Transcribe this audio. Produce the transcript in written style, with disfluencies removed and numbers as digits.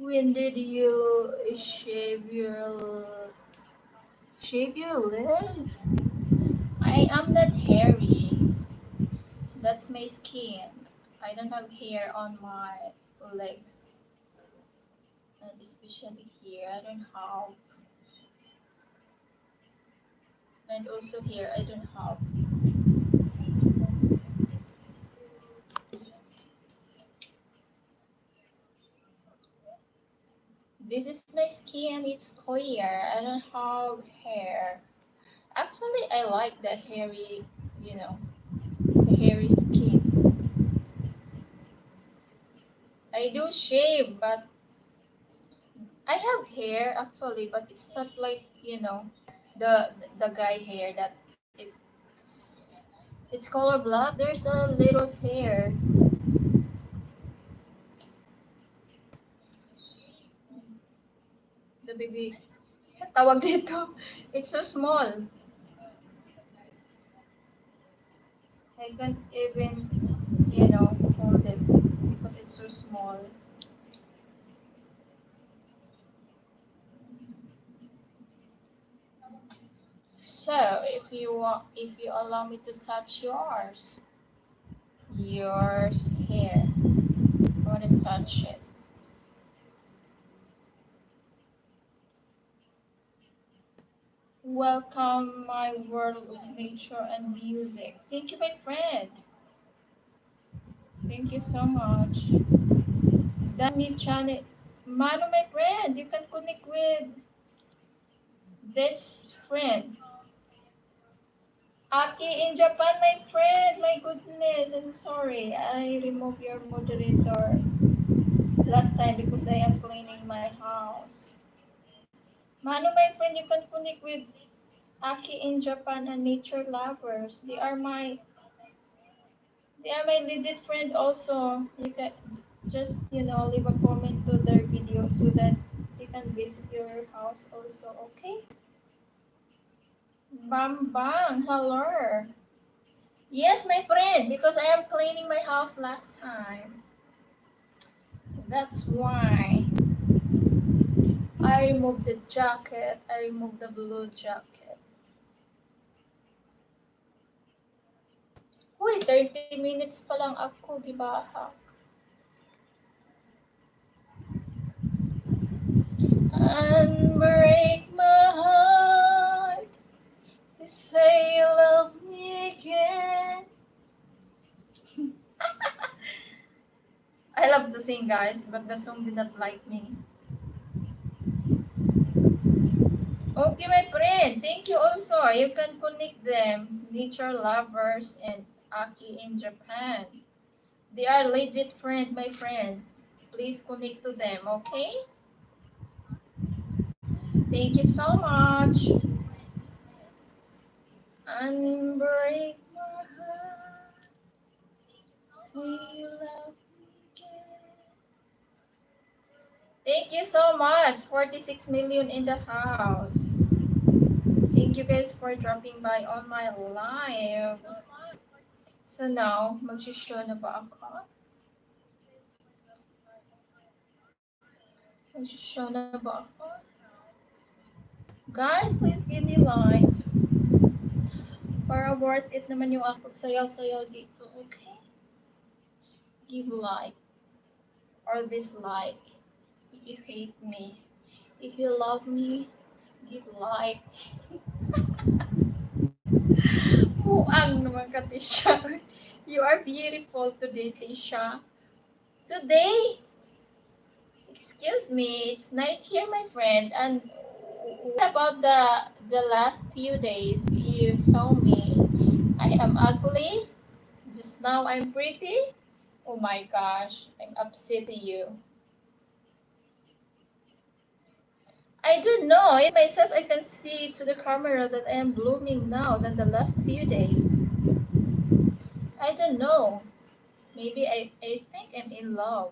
When did you shave your legs? I am not hairy. That's my skin. I don't have hair on my legs, and especially here. I don't have, and also here I don't have. This is my skin. It's clear. I don't have hair. Actually, I like the hairy, you know, the hairy skin. I do shave, but I have hair actually, but it's not like the guy hair that it's color black. There's a little hair. The baby, tawag dito. It's so small. I can't even, hold it because it's so small. So if you allow me to touch yours hair, I want to touch it. Welcome my world of nature and music. Thank you, my friend. Thank you so much. Dami channel. Mano, my friend, you can connect with this friend. Aki in Japan, my friend. My goodness, I'm sorry. I removed your moderator last time because I am cleaning my house. Mano, my friend, you can connect with Aki in Japan and nature lovers. They are my legit friend also. You can just leave a comment to their video so that they can visit your house also, okay? Bam bang, hello. Yes, my friend, because I am cleaning my house last time. That's why I removed the jacket. I removed the blue jacket. Uy, 30 minutes pa lang ako, gibahak. Unbreak my heart to say you love me again. I love to sing, guys, but the song did not like me. Okay, my friend. Thank you also. You can connect them. Nature lovers and Aki in Japan. They are legit friend, my friend. Please connect to them, okay? Thank you so much. Unbreak my heart. Say you love me again. Thank you so much. 46 million in the house. Thank you guys for dropping by on my live. So now, mag-show na ba ako? Mag-show na ba ako? Guys, please give me like. Para worth it naman yung ako pagsayaw-sayaw dito, okay? Give like or dislike if you hate me. If you love me, give like. Buang naman ka, Tisha. You are beautiful today, Tisha. Today? Excuse me, it's night here, my friend. And what about the last few days you saw me? I am ugly. Just now I'm pretty. Oh my gosh, I'm upset to you. I don't know. In myself, I can see to the camera that I am blooming now than the last few days. I don't know. Maybe I think I'm in love.